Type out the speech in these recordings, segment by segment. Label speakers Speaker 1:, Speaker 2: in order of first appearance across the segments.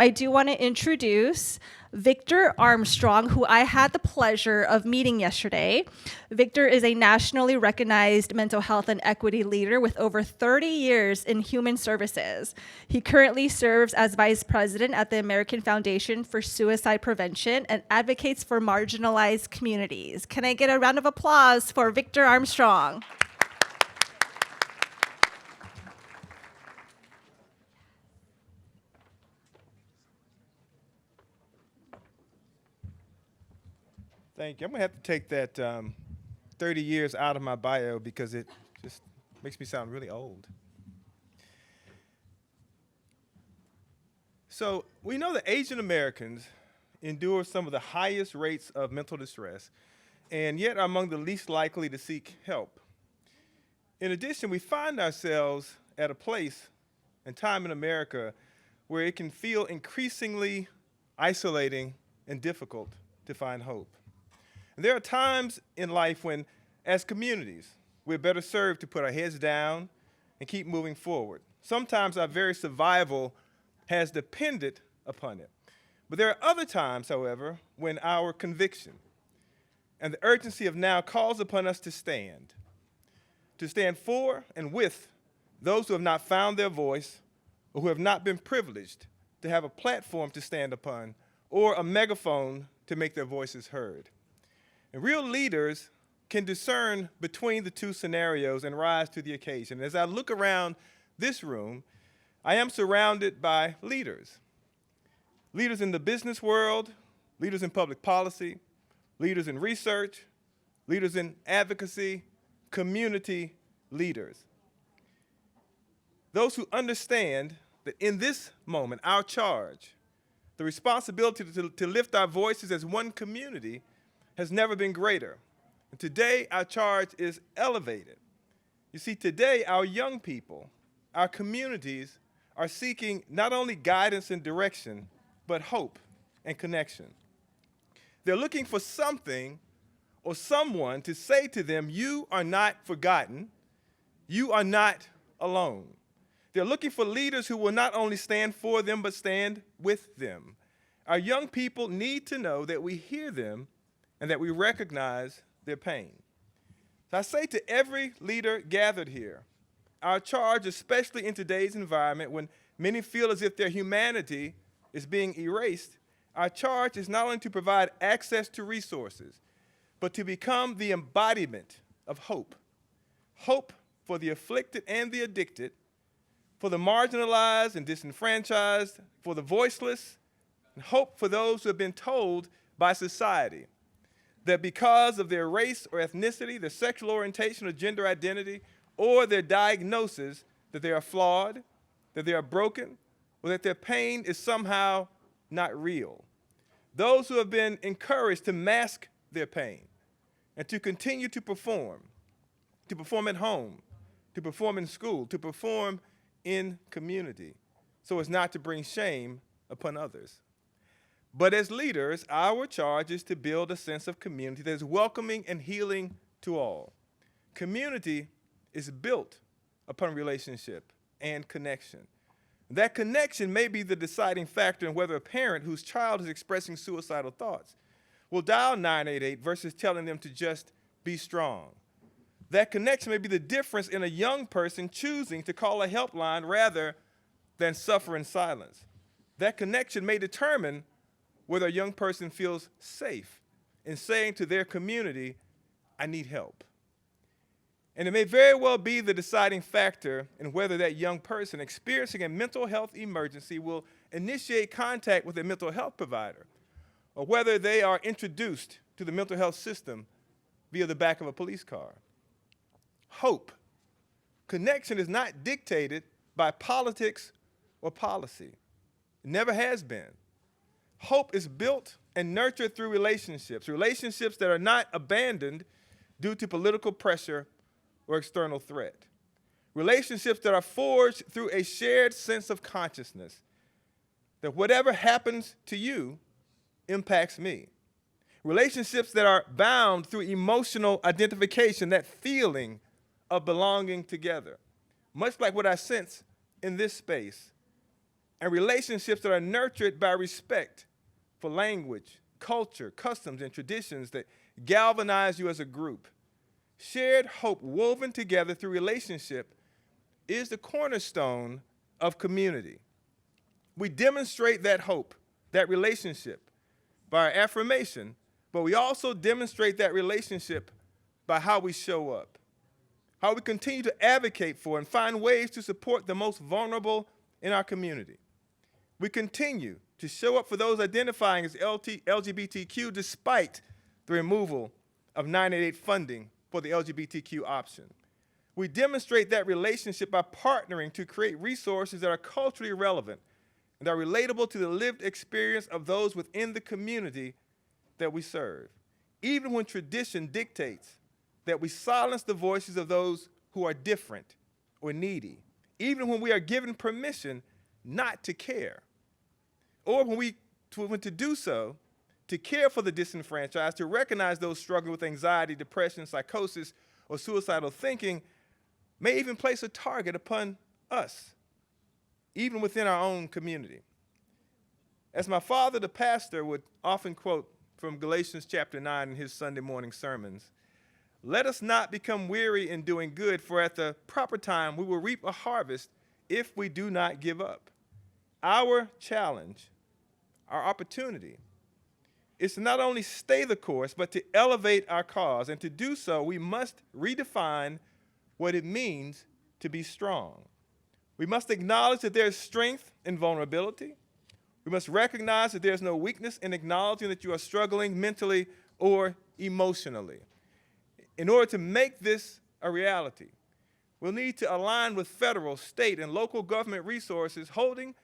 Speaker 1: I do want to introduce Victor Armstrong, who I had the pleasure of meeting yesterday. Victor is a nationally recognized mental health and equity leader with over 30 years in human services. He currently serves as vice president at the American Foundation for Suicide Prevention and advocates for marginalized communities. Can I get a round of applause for Victor Armstrong?
Speaker 2: Thank you. I'm going to have to take that 30 years out of my bio because it just makes me sound really old. So we know that Asian Americans endure some of the highest rates of mental distress and yet are among the least likely to seek help. In addition, we find ourselves at a place and time in America where it can feel increasingly isolating and difficult to find hope. And there are times in life when, as communities, we're better served to put our heads down and keep moving forward. Sometimes our very survival has depended upon it. But there are other times, however, when our conviction and the urgency of now calls upon us to stand for and with those who have not found their voice or who have not been privileged to have a platform to stand upon or a megaphone to make their voices heard. And real leaders can discern between the two scenarios and rise to the occasion. As I look around this room, I am surrounded by leaders. Leaders in the business world, leaders in public policy, leaders in research, leaders in advocacy, community leaders. Those who understand that in this moment, our charge, the responsibility to lift our voices as one community has never been greater. And today, our charge is elevated. You see, today, our young people, our communities are seeking not only guidance and direction, but hope and connection. They're looking for something or someone to say to them, you are not forgotten, you are not alone. They're looking for leaders who will not only stand for them, but stand with them. Our young people need to know that we hear them and that we recognize their pain. So I say to every leader gathered here, our charge, especially in today's environment when many feel as if their humanity is being erased, our charge is not only to provide access to resources, but to become the embodiment of hope. Hope for the afflicted and the addicted, for the marginalized and disenfranchised, for the voiceless, and hope for those who have been told by society that because of their race or ethnicity, their sexual orientation or gender identity, or their diagnosis, that they are flawed, that they are broken, or that their pain is somehow not real. Those who have been encouraged to mask their pain and to continue to perform at home, to perform in school, to perform in community, so as not to bring shame upon others. But as leaders, our charge is to build a sense of community that is welcoming and healing to all. Community is built upon relationship and connection. That connection may be the deciding factor in whether a parent whose child is expressing suicidal thoughts will dial 988 versus telling them to just be strong. That connection may be the difference in a young person choosing to call a helpline rather than suffer in silence. That connection may determine whether a young person feels safe in saying to their community, I need help. And it may very well be the deciding factor in whether that young person experiencing a mental health emergency will initiate contact with a mental health provider, or whether they are introduced to the mental health system via the back of a police car. Hope, connection is not dictated by politics or policy. It never has been. Hope is built and nurtured through relationships that are not abandoned due to political pressure or external threat. Relationships that are forged through a shared sense of consciousness, that whatever happens to you impacts me. Relationships that are bound through emotional identification, that feeling of belonging together. Much like what I sense in this space and relationships that are nurtured by respect for language, culture, customs, and traditions that galvanize you as a group. Shared hope woven together through relationship is the cornerstone of community. We demonstrate that hope, that relationship, by our affirmation, but we also demonstrate that relationship by how we show up, how we continue to advocate for and find ways to support the most vulnerable in our community. We continue to show up for those identifying as LGBTQ despite the removal of 988 funding for the LGBTQ option. We demonstrate that relationship by partnering to create resources that are culturally relevant and are relatable to the lived experience of those within the community that we serve, even when tradition dictates that we silence the voices of those who are different or needy, even when we are given permission not to care, or when to do so, to care for the disenfranchised, to recognize those struggling with anxiety, depression, psychosis, or suicidal thinking, may even place a target upon us, even within our own community. As my father, the pastor, would often quote from Galatians chapter 9 in his Sunday morning sermons, "Let us not become weary in doing good, for at the proper time we will reap a harvest if we do not give up." Our challenge, our opportunity, is to not only stay the course, but to elevate our cause. And to do so, we must redefine what it means to be strong. We must acknowledge that there is strength in vulnerability. We must recognize that there is no weakness in acknowledging that you are struggling mentally or emotionally. In order to make this a reality, we'll need to align with federal, state, and local government resources, holding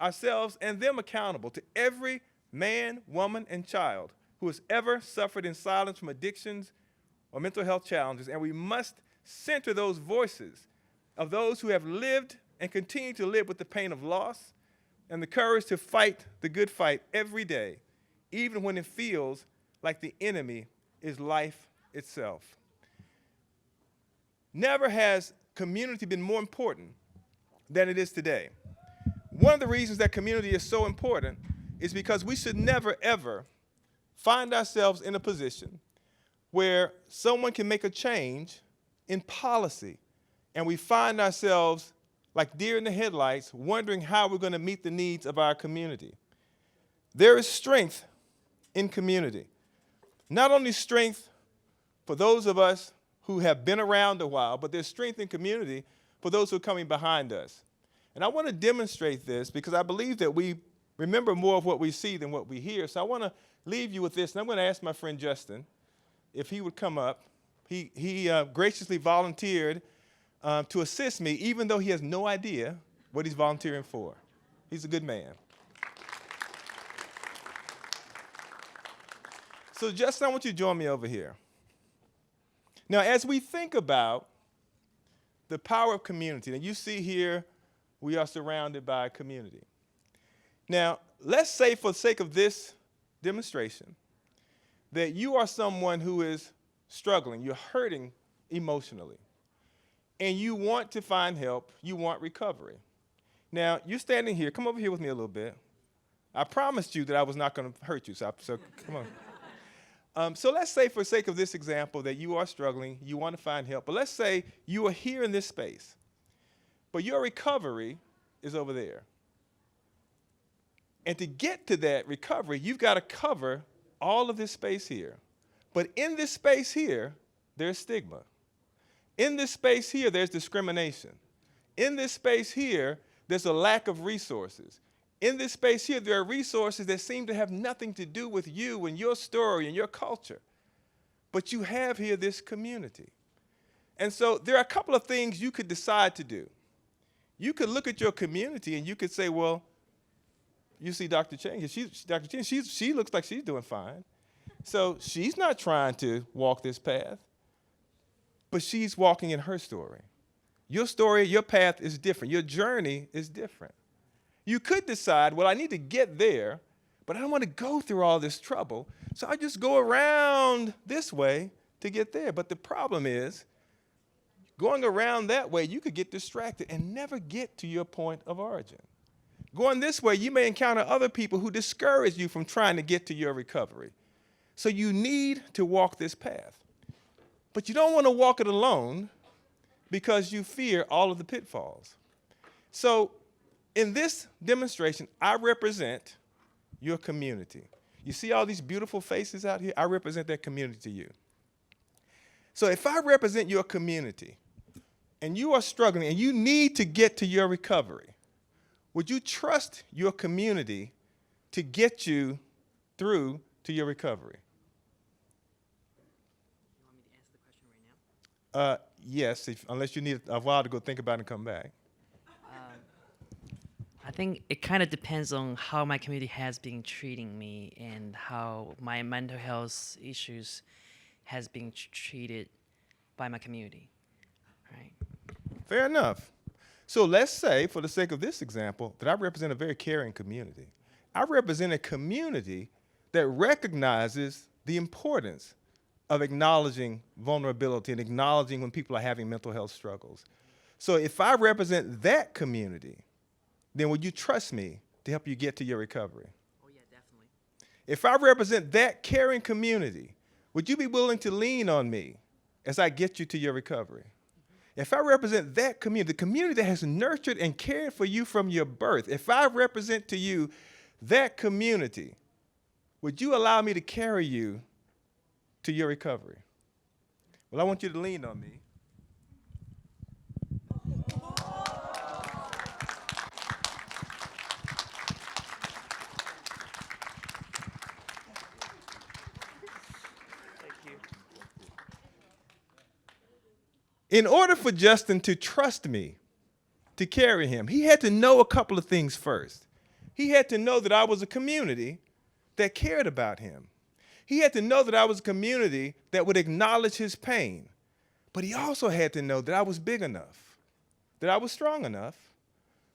Speaker 2: ourselves and them accountable to every man, woman, and child who has ever suffered in silence from addictions or mental health challenges. And we must center those voices of those who have lived and continue to live with the pain of loss and the courage to fight the good fight every day, even when it feels like the enemy is life itself. Never has community been more important than it is today. One of the reasons that community is so important is because we should never, ever find ourselves in a position where someone can make a change in policy and we find ourselves like deer in the headlights wondering how we're going to meet the needs of our community. There is strength in community. Not only strength for those of us who have been around a while, but there's strength in community for those who are coming behind us. And I want to demonstrate this because I believe that we remember more of what we see than what we hear. So I want to leave you with this, and I'm going to ask my friend Justin if he would come up. He graciously volunteered to assist me, even though he has no idea what he's volunteering for. He's a good man. So Justin, I want you to join me over here. Now, as we think about the power of community, and you see here, we are surrounded by a community. Now, let's say for the sake of this demonstration that you are someone who is struggling, you're hurting emotionally, and you want to find help, you want recovery. Now, you're standing here. Come over here with me a little bit. I promised you that I was not going to hurt you, so come on. So let's say for the sake of this example that you are struggling, you want to find help, but let's say you are here in this space, but your recovery is over there. And to get to that recovery, you've got to cover all of this space here. But in this space here, there's stigma. In this space here, there's discrimination. In this space here, there's a lack of resources. In this space here, there are resources that seem to have nothing to do with you and your story and your culture. But you have here this community. And so there are a couple of things you could decide to do. You could look at your community and you could say, well, you see Dr. Chang, she looks like she's doing fine. So she's not trying to walk this path, but she's walking in her story. Your story, your path is different. Your journey is different. You could decide, well, I need to get there, but I don't want to go through all this trouble, so I just go around this way to get there. But the problem is, going around that way, you could get distracted and never get to your point of origin. Going this way, you may encounter other people who discourage you from trying to get to your recovery. So you need to walk this path. But you don't want to walk it alone because you fear all of the pitfalls. So in this demonstration, I represent your community. You see all these beautiful faces out here? I represent that community to you. So if I represent your community and you are struggling and you need to get to your recovery, would you trust your community to get you through to your recovery?
Speaker 3: You want me to answer the question right now?
Speaker 2: Yes, unless you need a while to go think about it and come back.
Speaker 3: I think it kind of depends on how my community has been treating me and how my mental health issues has been treated by my community, right?
Speaker 2: Fair enough. So let's say, for the sake of this example, that I represent a very caring community. I represent a community that recognizes the importance of acknowledging vulnerability and acknowledging when people are having mental health struggles. So if I represent that community, then would you trust me to help you get to your recovery?
Speaker 3: Oh yeah, definitely.
Speaker 2: If I represent that caring community, would you be willing to lean on me as I get you to your recovery? If I represent that community, the community that has nurtured and cared for you from your birth, if I represent to you that community, would you allow me to carry you to your recovery? Well, I want you to lean on me. In order for Justin to trust me to carry him, he had to know a couple of things first. He had to know that I was a community that cared about him. He had to know that I was a community that would acknowledge his pain. But he also had to know that I was big enough, that I was strong enough,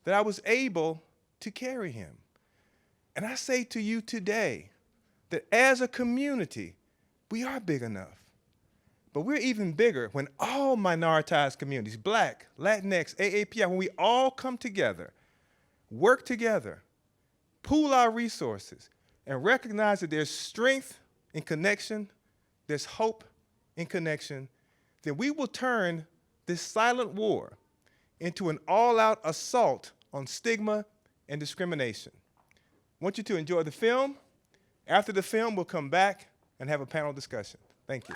Speaker 2: that I was able to carry him. And I say to you today that as a community, we are big enough. But we're even bigger when all minoritized communities, Black, Latinx, AAPI, when we all come together, work together, pool our resources, and recognize that there's strength in connection, there's hope in connection, then we will turn this silent war into an all-out assault on stigma and discrimination. I want you to enjoy the film. After the film, we'll come back and have a panel discussion. Thank you.